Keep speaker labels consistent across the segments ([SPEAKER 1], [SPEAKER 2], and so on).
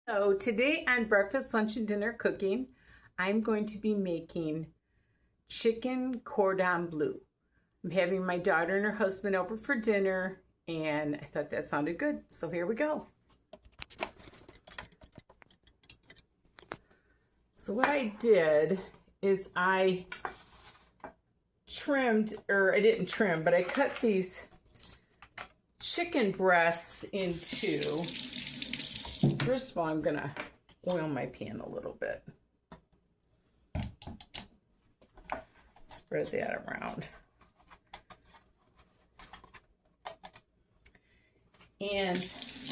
[SPEAKER 1] So today on breakfast, lunch, and dinner cooking, I'm going to be making chicken cordon bleu. I'm having my daughter and her husband over for dinner, and I thought that sounded good. So here we go. So what I did is I trimmed, or I didn't trim, but I cut these chicken breasts into. First of all, I'm gonna oil my pan a little bit. Spread that around. And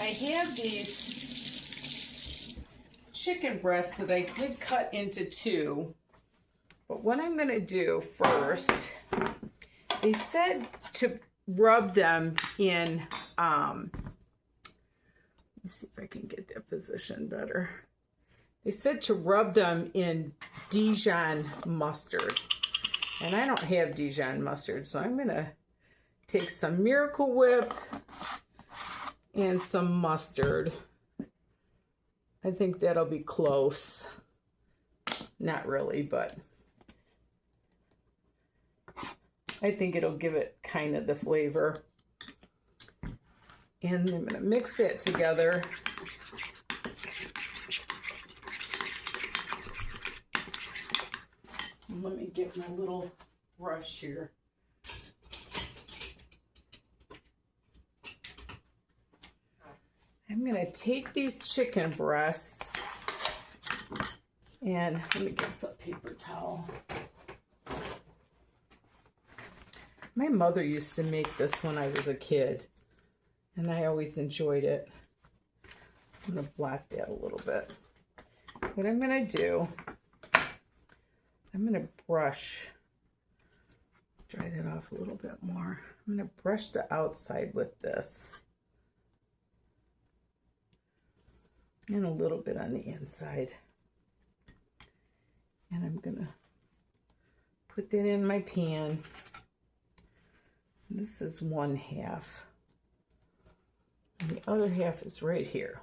[SPEAKER 1] I have these chicken breasts that I did cut into two. But what I'm gonna do first, they said to rub them in, let me see if I can get that position better. They said to rub them in Dijon mustard. And I don't have Dijon mustard, so I'm gonna take some Miracle Whip and some mustard. I think that'll be close. Not really, but I think it'll give it kind of the flavor. And I'm going to mix that together. And let me get my little brush here. I'm going to take these chicken breasts and let me get some paper towel. My mother used to make this when I was a kid, and I always enjoyed it. I'm going to blot that a little bit. What I'm going to do, I'm going to brush, dry that off a little bit more. I'm going to brush the outside with this. And a little bit on the inside. And I'm going to put that in my pan. This is 1/2. And the other half is right here.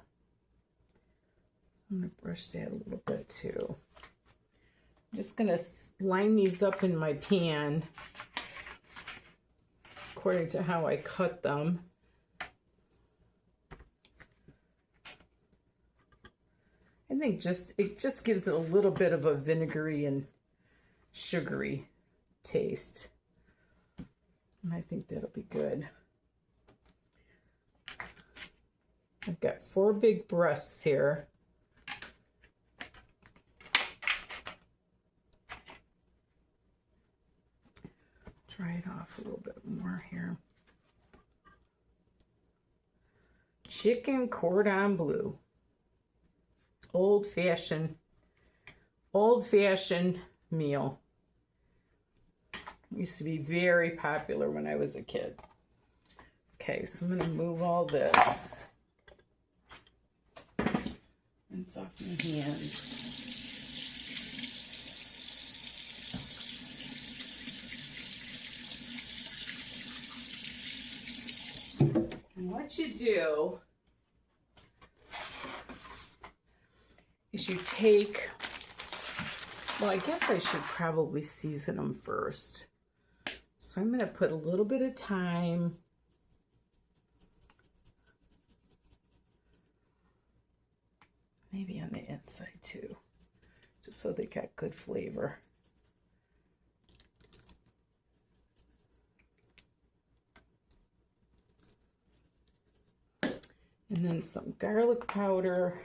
[SPEAKER 1] I'm going to brush that a little bit too. I'm just going to line these up in my pan according to how I cut them. I think it just gives it a little bit of a vinegary and sugary taste. And I think that'll be good. I've got 4 big breasts here. Dry it off a little bit more here. Chicken cordon bleu. Old-fashioned meal. Used to be very popular when I was a kid. Okay, so I'm going to move all this. Rinse off my hands. And what you do is you take, well, I guess I should probably season them first. So I'm going to put a little bit of thyme. Maybe on the inside too, just so they got good flavor. And then some garlic powder.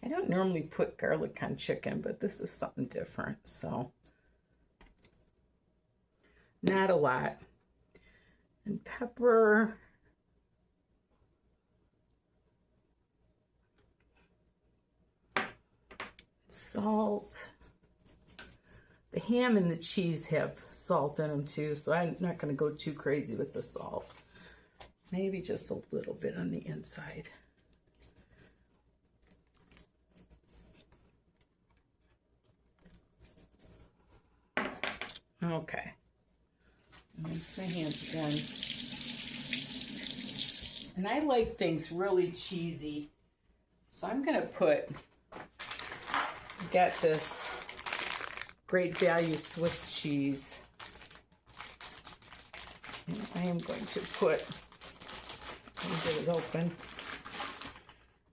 [SPEAKER 1] I don't normally put garlic on chicken, but this is something different, so not a lot. And pepper. Salt. The ham and the cheese have salt in them too, so I'm not going to go too crazy with the salt. Maybe just a little bit on the inside. Okay. Rinse my hands again. And I like things really cheesy. So I'm going to get this Great Value Swiss cheese. And I am going to put, let me get it open.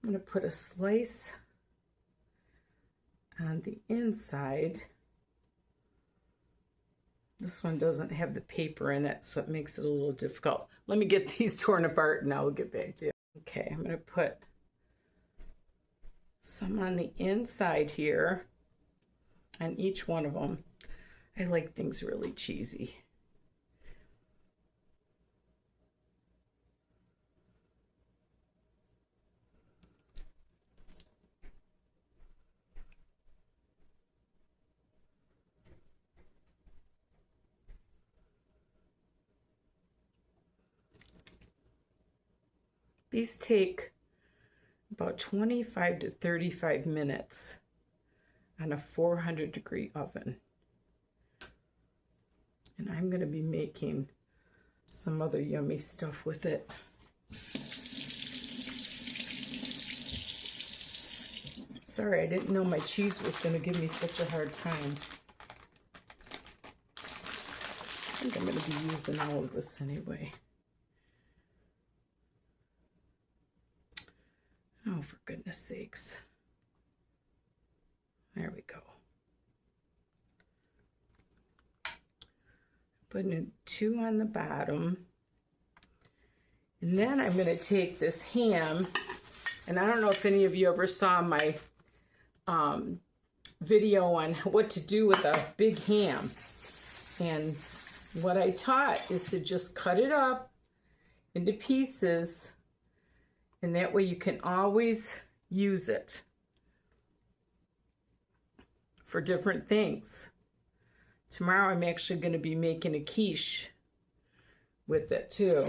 [SPEAKER 1] I'm going to put a slice on the inside. This one doesn't have the paper in it, so it makes it a little difficult. Let me get these torn apart and I will get back to you. Okay, I'm going to put some on the inside here on each one of them. I like things really cheesy. These take about 25 to 35 minutes on a 400-degree oven. And I'm going to be making some other yummy stuff with it. Sorry, I didn't know my cheese was going to give me such a hard time. I think I'm going to be using all of this anyway. Oh, for goodness sakes. There we go. Putting 2 on the bottom. And then I'm going to take this ham, and I don't know if any of you ever saw my video on what to do with a big ham. And what I taught is to just cut it up into pieces, and that way you can always use it for different things. Tomorrow I'm actually going to be making a quiche with it too.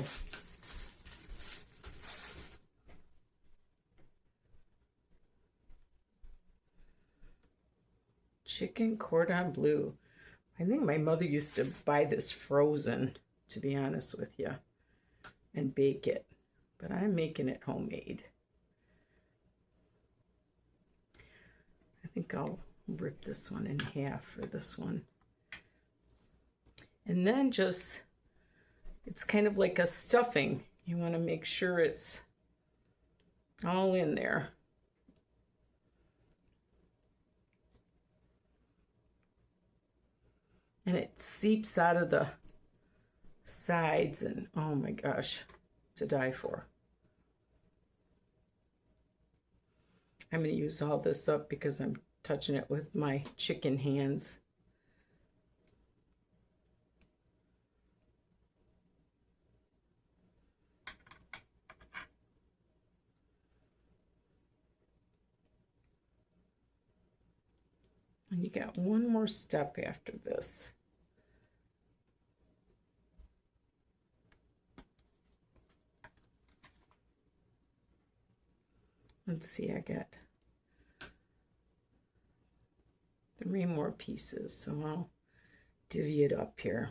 [SPEAKER 1] Chicken cordon bleu. I think my mother used to buy this frozen, to be honest with you, and bake it. But I'm making it homemade. I think I'll rip this one in half for this one. And then just, it's kind of like a stuffing. You want to make sure it's all in there. And it seeps out of the sides, and oh my gosh, to die for. I'm going to use all this up because I'm touching it with my chicken hands. And you got one more step after this. Let's see, I got 3 more pieces, so I'll divvy it up here.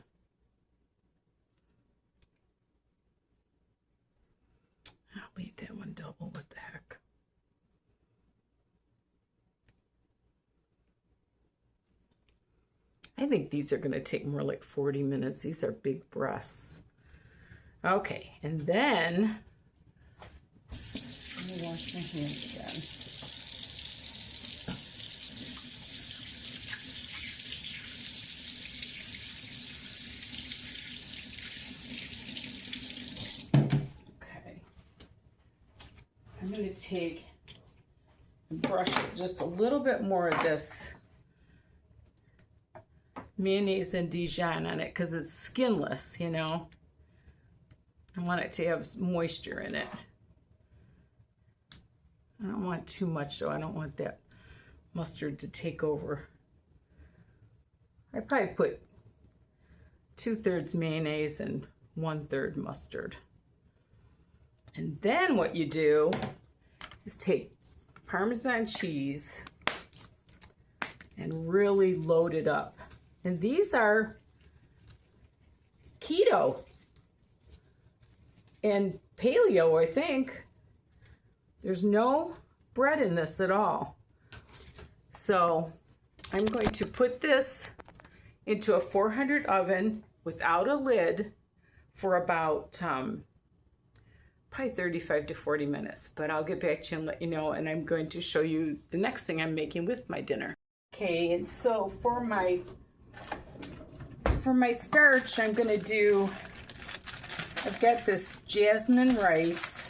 [SPEAKER 1] I'll leave that one double, what the heck. I think these are going to take more like 40 minutes. These are big breasts. Okay, and then let me wash my hands again. Okay. I'm going to take and brush just a little bit more of this mayonnaise and Dijon on it because it's skinless, you know. I want it to have moisture in it. I don't want too much though. I don't want that mustard to take over. I probably put 2/3 mayonnaise and 1/3 mustard. And then what you do is take Parmesan cheese and really load it up. And these are keto and paleo, I think. There's no bread in this at all. So I'm going to put this into a 400 oven without a lid for about probably 35 to 40 minutes. But I'll get back to you and let you know, and I'm going to show you the next thing I'm making with my dinner. Okay, and so for my starch, I'm gonna do, I've got this jasmine rice.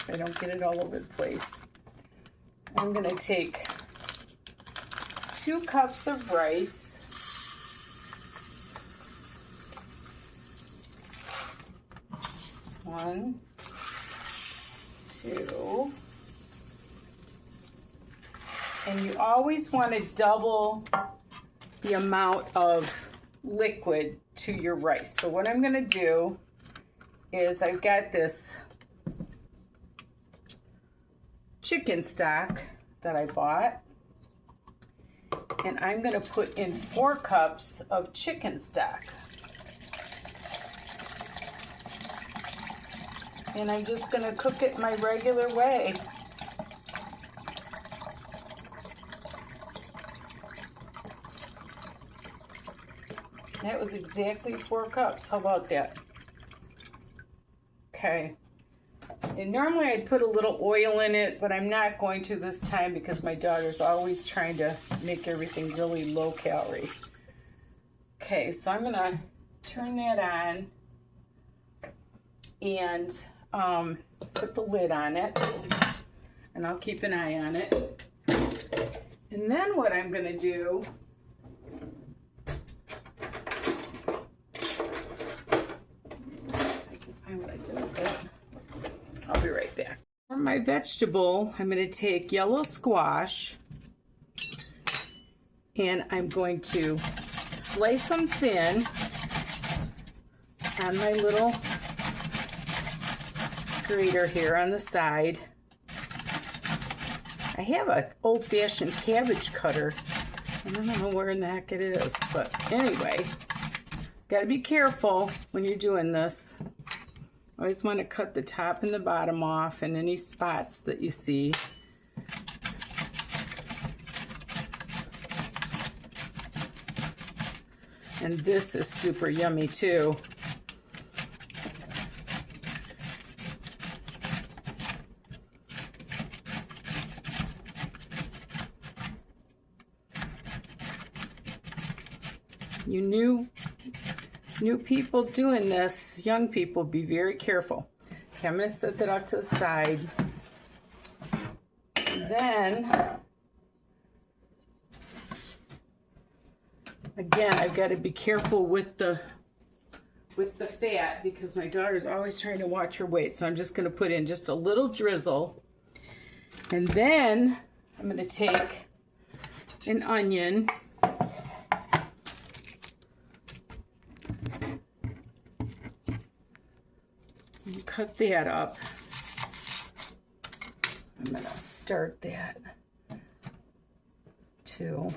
[SPEAKER 1] I don't get it all over the place. I'm gonna take 2 cups of rice. One, 2. And you always want to double the amount of liquid to your rice. So what I'm going to do is I've got this chicken stock that I bought, and I'm going to put in 4 cups of chicken stock. And I'm just going to cook it my regular way. That was exactly 4 cups. How about that? Okay. And normally I'd put a little oil in it, but I'm not going to this time because my daughter's always trying to make everything really low calorie. Okay, so I'm going to turn that on and put the lid on it, and I'll keep an eye on it. And then what I'm going to do, I can find what I did with it. I'll be right back. For my vegetable, I'm going to take yellow squash, and I'm going to slice them thin on my little grater here on the side. I have an old-fashioned cabbage cutter. I don't know where in the heck it is, but anyway, got to be careful when you're doing this. Always want to cut the top and the bottom off and any spots that you see. And this is super yummy too. You new people doing this, young people, be very careful. Okay, I'm going to set that off to the side. And then, again, I've got to be careful with the fat because my daughter's always trying to watch her weight. So I'm just going to put in just a little drizzle. And then I'm going to take an onion. Cut that up. I'm going to start that too.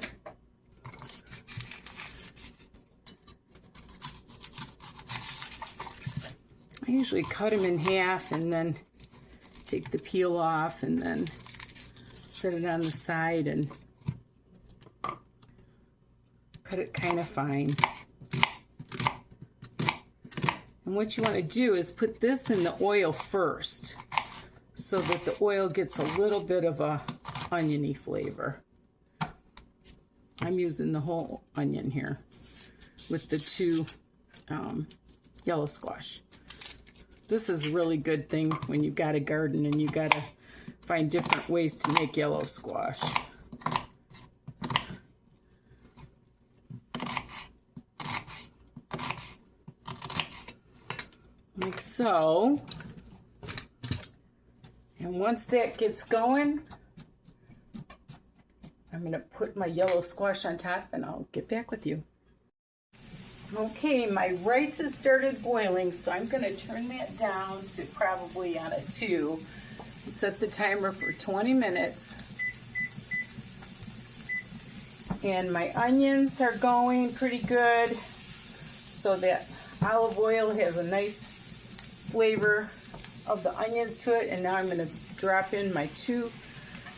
[SPEAKER 1] I usually cut them in half and then take the peel off and then set it on the side and cut it kind of fine. And what you want to do is put this in the oil first so that the oil gets a little bit of a oniony flavor. I'm using the whole onion here with the 2 yellow squash. This is a really good thing when you've got a garden and you got to find different ways to make yellow squash. Like so. And once that gets going, I'm going to put my yellow squash on top and I'll get back with you. Okay, my rice has started boiling, so I'm going to turn that down to probably on a 2 and set the timer for 20 minutes. And my onions are going pretty good, so that olive oil has a nice flavor of the onions to it. And now I'm going to drop in my 2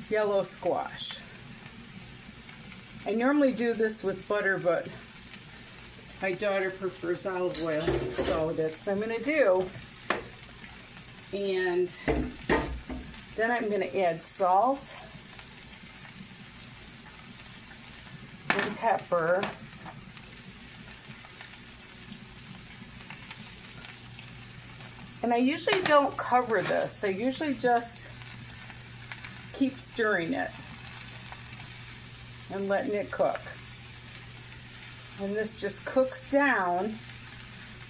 [SPEAKER 1] yellow squash. I normally do this with butter, but my daughter prefers olive oil, so that's what I'm going to do. And then I'm going to add salt and pepper. And I usually don't cover this. I usually just keep stirring it and letting it cook. And this just cooks down,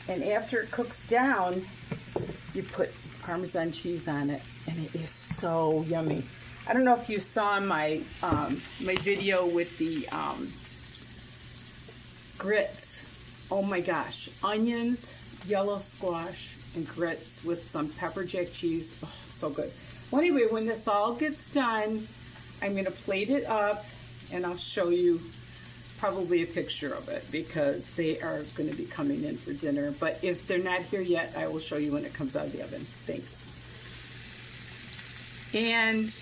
[SPEAKER 1] and after it cooks down, you put Parmesan cheese on it, and it is so yummy. I don't know if you saw my my video with the grits. Oh my gosh, onions, yellow squash, and grits with some pepper jack cheese. Oh, so good. Well, anyway, when this all gets done, I'm going to plate it up, and I'll show you probably a picture of it because they are going to be coming in for dinner. But if they're not here yet, I will show you when it comes out of the oven. Thanks. And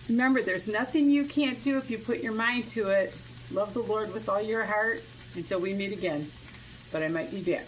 [SPEAKER 1] remember, there's nothing you can't do if you put your mind to it. Love the Lord with all your heart until we meet again. But I might be back.